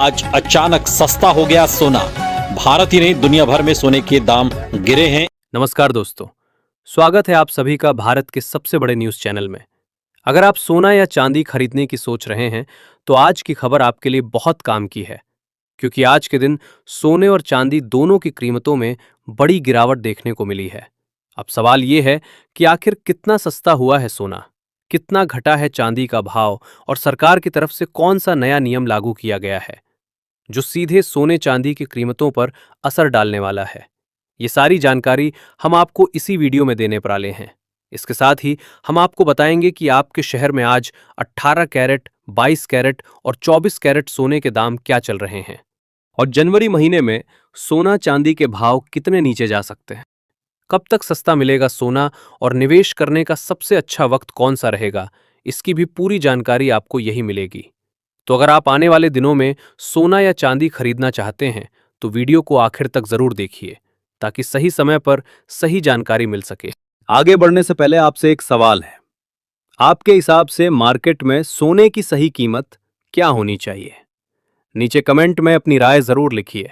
आज अचानक सस्ता हो गया सोना। भारत ही नहीं दुनिया भर में सोने के दाम गिरे हैं। नमस्कार दोस्तों, स्वागत है आप सभी का भारत के सबसे बड़े न्यूज चैनल में। अगर आप सोना या चांदी खरीदने की सोच रहे हैं तो आज की खबर आपके लिए बहुत काम की है, क्योंकि आज के दिन सोने और चांदी दोनों की कीमतों में बड़ी गिरावट देखने को मिली है। अब सवाल ये है कि आखिर कितना सस्ता हुआ है सोना, कितना घटा है चांदी का भाव और सरकार की तरफ से कौन सा नया नियम लागू किया गया है जो सीधे सोने चांदी की कीमतों पर असर डालने वाला है। ये सारी जानकारी हम आपको इसी वीडियो में देने वाले हैं। इसके साथ ही हम आपको बताएंगे कि आपके शहर में आज 18 कैरेट, 22 कैरेट और 24 कैरेट सोने के दाम क्या चल रहे हैं और जनवरी महीने में सोना चांदी के भाव कितने नीचे जा सकते हैं। कब तक सस्ता मिलेगा सोना और निवेश करने का सबसे अच्छा वक्त कौन सा रहेगा, इसकी भी पूरी जानकारी आपको यही मिलेगी। तो अगर आप आने वाले दिनों में सोना या चांदी खरीदना चाहते हैं तो वीडियो को आखिर तक जरूर देखिए, ताकि सही समय पर सही जानकारी मिल सके। आगे बढ़ने से पहले आपसे एक सवाल है, आपके हिसाब से मार्केट में सोने की सही कीमत क्या होनी चाहिए? नीचे कमेंट में अपनी राय जरूर लिखिए।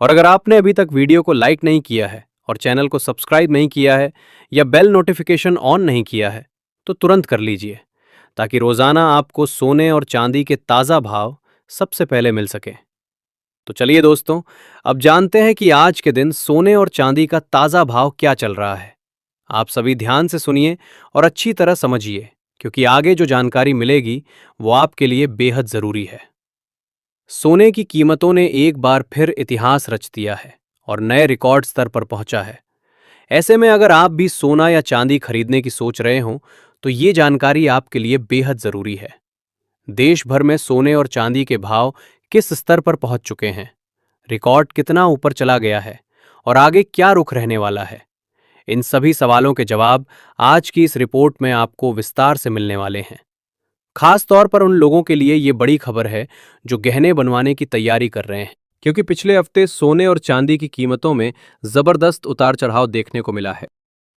और अगर आपने अभी तक वीडियो को लाइक नहीं किया है और चैनल को सब्सक्राइब नहीं किया है या बेल नोटिफिकेशन ऑन नहीं किया है तो तुरंत कर लीजिए, ताकि रोजाना आपको सोने और चांदी के ताजा भाव सबसे पहले मिल सके। तो चलिए दोस्तों, अब जानते हैं कि आज के दिन सोने और चांदी का ताजा भाव क्या चल रहा है। आप सभी ध्यान से सुनिए और अच्छी तरह समझिए, क्योंकि आगे जो जानकारी मिलेगी वो आपके लिए बेहद जरूरी है। सोने की कीमतों ने एक बार फिर इतिहास रच दिया है और नए रिकॉर्ड स्तर पर पहुंचा है। ऐसे में अगर आप भी सोना या चांदी खरीदने की सोच रहे हो तो ये जानकारी आपके लिए बेहद जरूरी है। देश भर में सोने और चांदी के भाव किस स्तर पर पहुंच चुके हैं, रिकॉर्ड कितना ऊपर चला गया है और आगे क्या रुख रहने वाला है, इन सभी सवालों के जवाब आज की इस रिपोर्ट में आपको विस्तार से मिलने वाले हैं। खास तौर पर उन लोगों के लिए ये बड़ी खबर है जो गहने बनवाने की तैयारी कर रहे हैं, क्योंकि पिछले हफ्ते सोने और चांदी की कीमतों में जबरदस्त उतार चढ़ाव देखने को मिला है।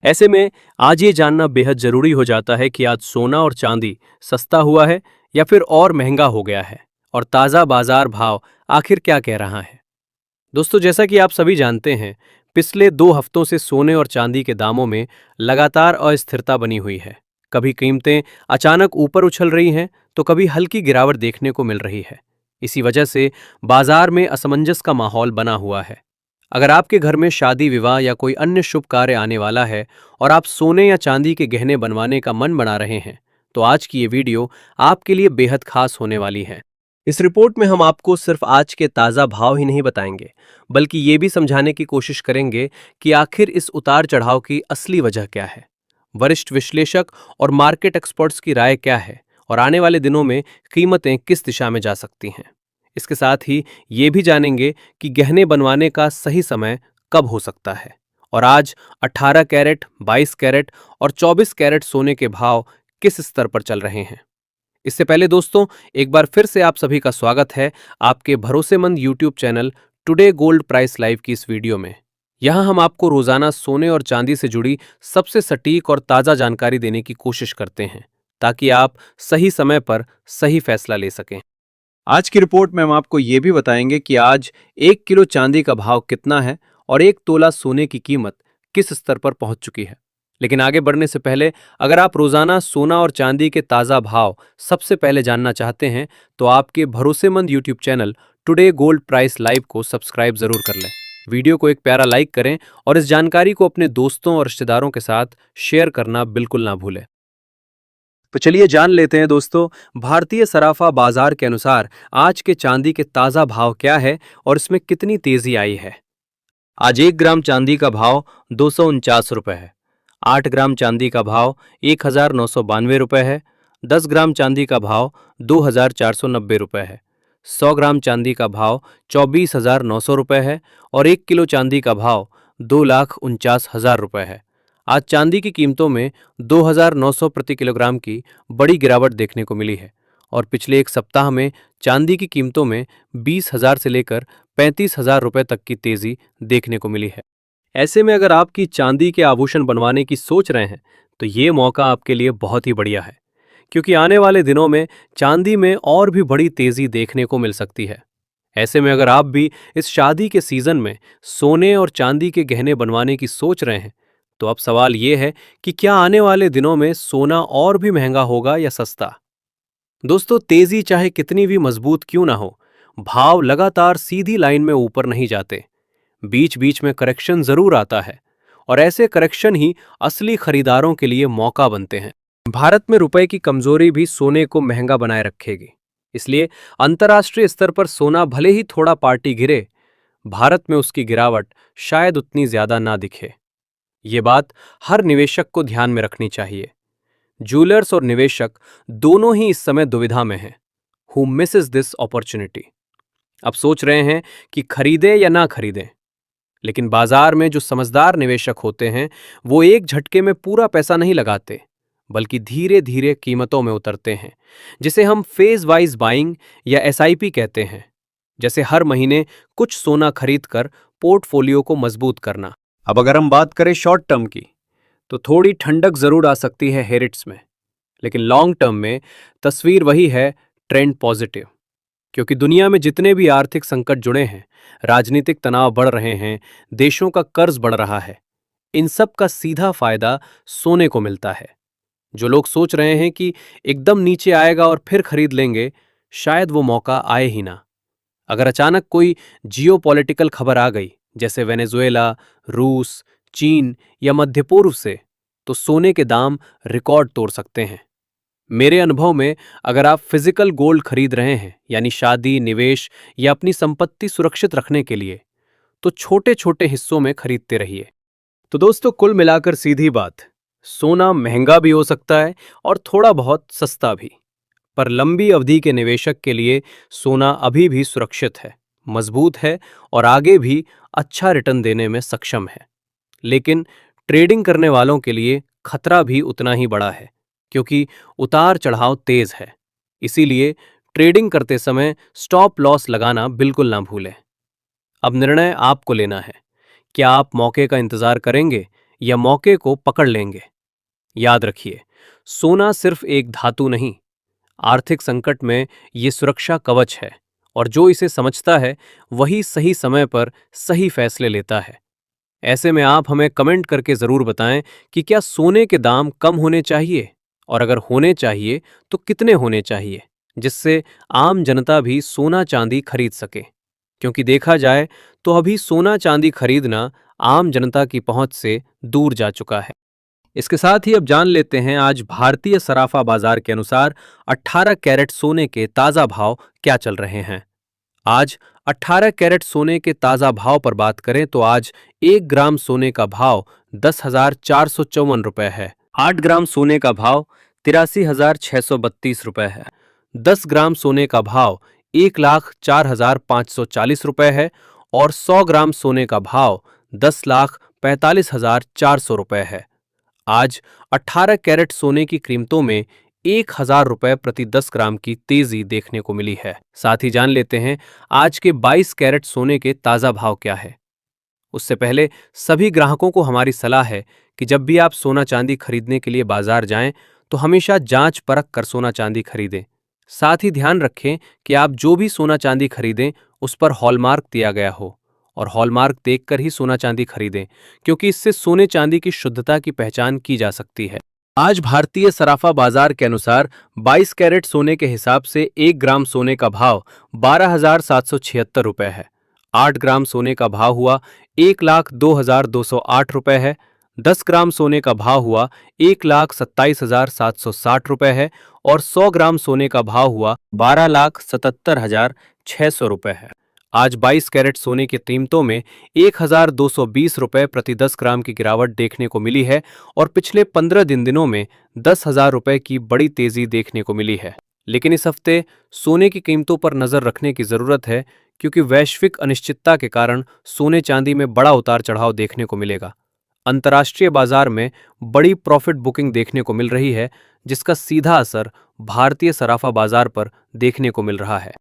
ऐसे में आज ये जानना बेहद जरूरी हो जाता है कि आज सोना और चांदी सस्ता हुआ है या फिर और महंगा हो गया है, और ताज़ा बाजार भाव आखिर क्या कह रहा है। दोस्तों, जैसा कि आप सभी जानते हैं, पिछले 2 हफ्तों से सोने और चांदी के दामों में लगातार अस्थिरता बनी हुई है। कभी कीमतें अचानक ऊपर उछल रही हैं तो कभी हल्की गिरावट देखने को मिल रही है। इसी वजह से बाजार में असमंजस का माहौल बना हुआ है। अगर आपके घर में शादी, विवाह या कोई अन्य शुभ कार्य आने वाला है और आप सोने या चांदी के गहने बनवाने का मन बना रहे हैं तो आज की ये वीडियो आपके लिए बेहद खास होने वाली है। इस रिपोर्ट में हम आपको सिर्फ आज के ताज़ा भाव ही नहीं बताएंगे, बल्कि ये भी समझाने की कोशिश करेंगे कि आखिर इस उतार चढ़ाव की असली वजह क्या है, वरिष्ठ विश्लेषक और मार्केट एक्सपर्ट्स की राय क्या है और आने वाले दिनों में कीमतें किस दिशा में जा सकती हैं। इसके साथ ही ये भी जानेंगे कि गहने बनवाने का सही समय कब हो सकता है और आज 18 कैरेट, 22 कैरेट और 24 कैरेट सोने के भाव किस स्तर पर चल रहे हैं। इससे पहले दोस्तों, एक बार फिर से आप सभी का स्वागत है आपके भरोसेमंद YouTube channel today gold price live की इस वीडियो में। यहाँ हम आपको रोजाना सोने और चांदी से जुड़ी सबसे सटीक और ताज़ा जानकारी देने की कोशिश करते हैं, ताकि आप सही समय पर सही फैसला ले सकें। आज की रिपोर्ट में हम आपको ये भी बताएंगे कि आज 1 किलो चांदी का भाव कितना है और 1 तोला सोने की कीमत किस स्तर पर पहुंच चुकी है। लेकिन आगे बढ़ने से पहले, अगर आप रोजाना सोना और चांदी के ताज़ा भाव सबसे पहले जानना चाहते हैं तो आपके भरोसेमंद YouTube channel today gold price live को सब्सक्राइब जरूर कर लें। वीडियो को एक प्यारा लाइक करें और इस जानकारी को अपने दोस्तों और रिश्तेदारों के साथ शेयर करना बिल्कुल ना भूलें। तो चलिए जान लेते हैं दोस्तों, भारतीय सराफा बाजार के अनुसार आज के चांदी के ताज़ा भाव क्या है और इसमें कितनी तेजी आई है। आज 1 ग्राम चांदी का भाव 249 रुपये है। 8 ग्राम चांदी का भाव 1992 रुपये है। 10 ग्राम चांदी का भाव 2490 रुपये है। 100 ग्राम चांदी का भाव 24,900 रुपये है और 1 किलो चांदी का भाव 2,49,000 रुपये है। आज चांदी की कीमतों में 2,900 प्रति किलोग्राम की बड़ी गिरावट देखने को मिली है और पिछले एक सप्ताह में चांदी की कीमतों में 20,000 से लेकर 35,000 रुपये तक की तेजी देखने को मिली है। ऐसे में अगर आपकी चांदी के आभूषण बनवाने की सोच रहे हैं तो ये मौका आपके लिए बहुत ही बढ़िया है, क्योंकि आने वाले दिनों में चांदी में और भी बड़ी तेजी देखने को मिल सकती है। ऐसे में अगर आप भी इस शादी के सीजन में सोने और चांदी के गहने बनवाने की सोच रहे हैं, तो अब सवाल यह है कि क्या आने वाले दिनों में सोना और भी महंगा होगा या सस्ता। दोस्तों, तेजी चाहे कितनी भी मजबूत क्यों ना हो, भाव लगातार सीधी लाइन में ऊपर नहीं जाते। बीच बीच में करेक्शन जरूर आता है, और ऐसे करेक्शन ही असली खरीदारों के लिए मौका बनते हैं। भारत में रुपए की कमजोरी भी सोने को महंगा बनाए रखेगी, इसलिए अंतर्राष्ट्रीय स्तर पर सोना भले ही थोड़ा पार्टी गिरे, भारत में उसकी गिरावट शायद उतनी ज्यादा ना दिखे। ये बात हर निवेशक को ध्यान में रखनी चाहिए। ज्वेलर्स और निवेशक दोनों ही इस समय दुविधा में हैं। Who Mrs this opportunity. अब सोच रहे हैं कि खरीदें या ना खरीदें, लेकिन बाजार में जो समझदार निवेशक होते हैं वो एक झटके में पूरा पैसा नहीं लगाते, बल्कि धीरे धीरे कीमतों में उतरते हैं, जिसे हम फेज वाइज बाइंग या एसआईपी कहते हैं। जैसे हर महीने कुछ सोना खरीदकर पोर्टफोलियो को मजबूत करना। अब अगर हम बात करें शॉर्ट टर्म की, तो थोड़ी ठंडक जरूर आ सकती है हेरिट्स में, लेकिन लॉन्ग टर्म में तस्वीर वही है, ट्रेंड पॉजिटिव। क्योंकि दुनिया में जितने भी आर्थिक संकट जुड़े हैं, राजनीतिक तनाव बढ़ रहे हैं, देशों का कर्ज बढ़ रहा है, इन सब का सीधा फायदा सोने को मिलता है। जो लोग सोच रहे हैं कि एकदम नीचे आएगा और फिर खरीद लेंगे, शायद वो मौका आए ही ना। अगर अचानक कोई जियोपॉलिटिकल खबर आ गई, जैसे वेनेजुएला, रूस, चीन या मध्य पूर्व से, तो सोने के दाम रिकॉर्ड तोड़ सकते हैं। मेरे अनुभव में अगर आप फिजिकल गोल्ड खरीद रहे हैं, यानी शादी, निवेश या अपनी संपत्ति सुरक्षित रखने के लिए, तो छोटे छोटे हिस्सों में खरीदते रहिए। तो दोस्तों, कुल मिलाकर सीधी बात, सोना महंगा भी हो सकता है और थोड़ा बहुत सस्ता भी, पर लंबी अवधि के निवेशक के लिए सोना अभी भी सुरक्षित है, मजबूत है और आगे भी अच्छा रिटर्न देने में सक्षम है। लेकिन ट्रेडिंग करने वालों के लिए खतरा भी उतना ही बड़ा है, क्योंकि उतार चढ़ाव तेज है। इसीलिए ट्रेडिंग करते समय स्टॉप लॉस लगाना बिल्कुल ना भूलें। अब निर्णय आपको लेना है, क्या आप मौके का इंतजार करेंगे या मौके को पकड़ लेंगे। याद रखिए, सोना सिर्फ एक धातु नहीं, आर्थिक संकट में ये सुरक्षा कवच है, और जो इसे समझता है वही सही समय पर सही फैसले लेता है। ऐसे में आप हमें कमेंट करके जरूर बताएं कि क्या सोने के दाम कम होने चाहिए, और अगर होने चाहिए तो कितने होने चाहिए, जिससे आम जनता भी सोना चांदी खरीद सके। क्योंकि देखा जाए तो अभी सोना चांदी खरीदना आम जनता की पहुंच से दूर जा चुका है। इसके साथ ही अब जान लेते हैं आज भारतीय सराफा बाजार के अनुसार 18 कैरेट सोने के ताजा भाव क्या चल रहे हैं। आज 18 कैरेट सोने के ताजा भाव पर बात करें तो आज 1 ग्राम सोने का भाव 10,454 रुपए है। 8 ग्राम सोने का भाव 83,632 रुपए है। 10 ग्राम सोने का भाव 1,04,540 रुपए है और 100 ग्राम सोने का भाव 10,45,400 रुपए है। आज 18 कैरेट सोने की कीमतों में 1,000 रुपए प्रति 10 ग्राम की तेजी देखने को मिली है। साथ ही जान लेते हैं आज के 22 कैरेट सोने के ताजा भाव क्या है। उससे पहले सभी ग्राहकों को हमारी सलाह है कि जब भी आप सोना चांदी खरीदने के लिए बाजार जाएं तो हमेशा जांच परख कर सोना चांदी खरीदें। साथ ही ध्यान रखें कि आप जो भी सोना चांदी खरीदें उस पर हॉलमार्क दिया गया हो, और हॉलमार्क देखकर ही सोना चांदी खरीदें, क्योंकि इससे सोने चांदी की शुद्धता की पहचान की जा सकती है। आज भारतीय सराफा बाजार के अनुसार 22 कैरेट सोने के हिसाब से 1 ग्राम सोने का भाव 12,776 रुपए है। 8 ग्राम सोने का भाव हुआ 1,02,208 रुपए है। 10 ग्राम सोने का भाव हुआ 1,27,760 रुपए है और 100 ग्राम सोने का भाव हुआ 12,77,600 रुपए है। आज 22 कैरेट सोने की कीमतों में 1,220 रुपए प्रति 10 ग्राम की गिरावट देखने को मिली है और पिछले 15 दिनों में 10,000 रुपए की बड़ी तेजी देखने को मिली है। लेकिन इस हफ्ते सोने की कीमतों पर नजर रखने की जरूरत है, क्योंकि वैश्विक अनिश्चितता के कारण सोने चांदी में बड़ा उतार चढ़ाव देखने को मिलेगा। अंतर्राष्ट्रीय बाजार में बड़ी प्रॉफिट बुकिंग देखने को मिल रही है, जिसका सीधा असर भारतीय सराफा बाजार पर देखने को मिल रहा है।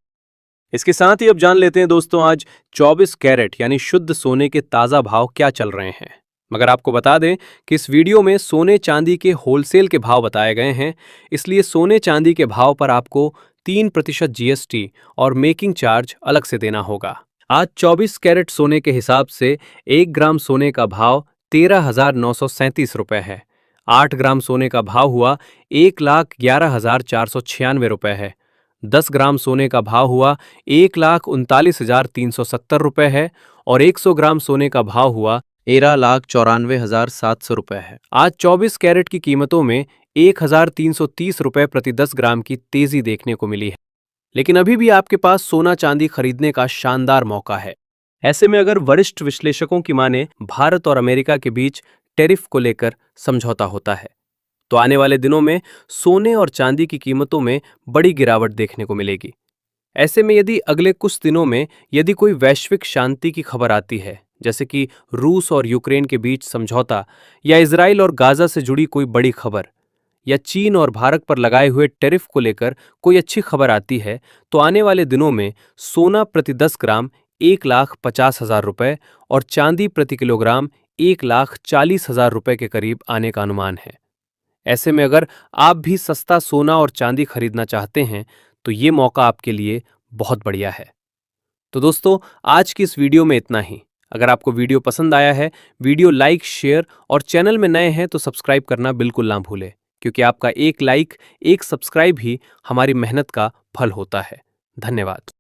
इसके साथ ही अब जान लेते हैं दोस्तों आज 24 कैरेट यानी शुद्ध सोने के ताज़ा भाव क्या चल रहे हैं। मगर आपको बता दें कि इस वीडियो में सोने चांदी के होलसेल के भाव बताए गए हैं, इसलिए सोने चांदी के भाव पर आपको 3% जीएसटी और मेकिंग चार्ज अलग से देना होगा। आज 24 कैरेट सोने के हिसाब से 1 ग्राम सोने का भाव 13,937 रुपए है। 8 ग्राम सोने का भाव हुआ 1,11,496 रुपए है। 10 ग्राम सोने का भाव हुआ 1,39,370 रुपए है और 100 ग्राम सोने का भाव हुआ 13,94,700 रुपए है। आज 24 कैरेट की कीमतों में 1,330 रुपए प्रति 10 ग्राम की तेजी देखने को मिली है। लेकिन अभी भी आपके पास सोना चांदी खरीदने का शानदार मौका है। ऐसे में अगर वरिष्ठ विश्लेषकों की माने भारत और अमेरिका के बीच टैरिफ को लेकर समझौता होता है तो आने वाले दिनों में सोने और चांदी की कीमतों में बड़ी गिरावट देखने को मिलेगी। ऐसे में यदि अगले कुछ दिनों में यदि कोई वैश्विक शांति की खबर आती है, जैसे कि रूस और यूक्रेन के बीच समझौता या इजराइल और गाजा से जुड़ी कोई बड़ी खबर या चीन और भारत पर लगाए हुए टैरिफ को लेकर कोई अच्छी खबर आती है, तो आने वाले दिनों में सोना प्रति 10 ग्राम 1,50,000 रुपए और चांदी प्रति किलोग्राम 1,40,000 रुपए के करीब आने का अनुमान है। ऐसे में अगर आप भी सस्ता सोना और चांदी खरीदना चाहते हैं तो ये मौका आपके लिए बहुत बढ़िया है। तो दोस्तों, आज की इस वीडियो में इतना ही। अगर आपको वीडियो पसंद आया है, वीडियो लाइक, शेयर और चैनल में नए हैं तो सब्सक्राइब करना बिल्कुल ना भूलें, क्योंकि आपका एक लाइक, एक सब्सक्राइब ही हमारी मेहनत का फल होता है। धन्यवाद।